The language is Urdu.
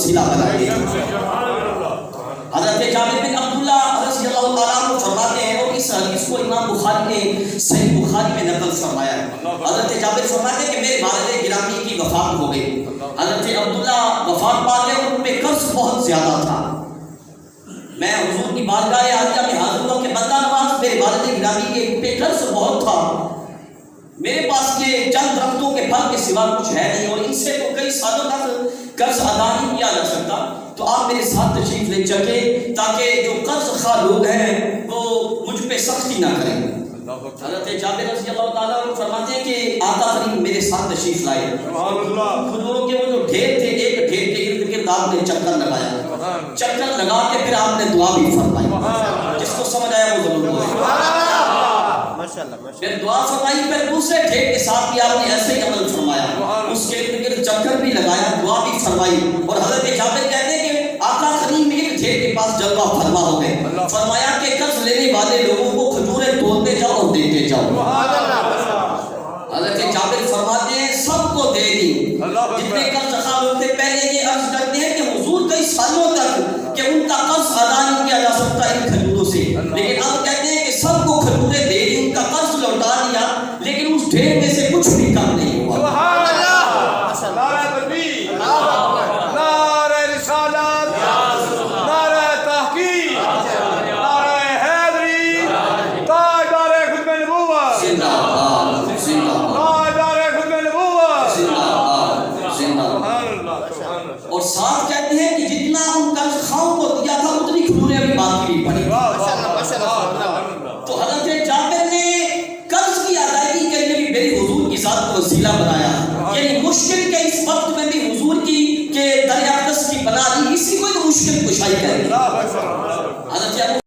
وسیلہ بنائے. حضرت جابر بن عبداللہ رضی اللہ تعالیٰ عنہ فرماتے ہیں، اور اس حدیث کو امام بخاری نے صحیح بخاری میں نقل فرمایا ہے. حضرت جابر فرماتے ہیں کہ میرے والد گرامی کی وفات ہو گئی. حضرت عبداللہ وفات پا گئے، ان پہ قرض بہت زیادہ تھا. میں حضور کی بارگاہ عالیہ میں حاضر ہوں کہ بندہ نواز، میرے والد گرامی کے پہ قرض بہت تھا، میرے پاس یہ چند درختوں کے پھل کے سوا کچھ ہے نہیں، اور ان سے تو کئی سالوں تک قرض ادا نہیں کیا جا سکتا، تو آپ میرے ساتھ تشریف لے چلیں تاکہ جو قرض خواہ لوگ ہیں وہ مجھ پہ سختی نہ کریں. حضرت جابر رضی اللہ تعالیٰ عنہ فرماتے ہیں کہ آقا کریم میرے ساتھ تشریف لائے. کھجوروں کے وہ جو ڈھیر تھے، ایک ڈھیر کے ارد گرد آپ نے چکر لگایا، چکر لگا کے پھر آپ نے دعا بھی فرمائی. جس کو سمجھ آیا وہ ضرور بولے. پھر دعا فرمائی، پھر دوسرے ڈھیر کے ساتھ بھی آپ نے ایسے ہی عمل فرمایا، اس کے ارد گرد چکر بھی لگایا، دعا بھی فرمائی. اور حضرت جابر کہتے ہیں کہ آقا کریم ایک ڈھیر کے پاس جلوہ فرما ہو گئے، فرمایا کہ قرض لینے والے لوگوں کو کھجوریں توڑتے جاؤ اور دیتے جاؤ. حضرت جابر فرماتے ہیں سب کو دے دی. جتنے قرض خواہ لوگ تھے پہلے یہ عرض کرتے ہیں کہ حضور کئی سالوں تک کہ ان کا قرض ادا نہیں کیا جا سکتا ان کھجوروں سے، لیکن اب کہتے ہیں کہ سب کو کھجوریں دے دی، ان کا قرض لوٹا دیا، لیکن اس ڈھیر میں سے کچھ بھی کم نہیں ہوا. نعرہ تکبیر، نعرہ رسالت، نعرہ تحقیق، نعرہ حیدری، تاجدار ختم نبوت، زندہ باد، زندہ باد، تاجدار ختم نبوت. زندہ باد، زندہ باد. اور ساتھ کہتے ہیں کہ جتنا ان قرض خواہوں کو دیا تھا اتنی کھجوریں ابھی باقی بھی پڑی. تو حضرت جابر نے قرض کی ادائیگی کے لیے بھی میری حضور کی ذات کو وسیلہ بنایا. یعنی مشکل کے اس وقت میں بھی حضور کی کہ دریا قرض کی بنا دی، اسی کو ایک مشکل کشائی کہتے ہیں. حضرت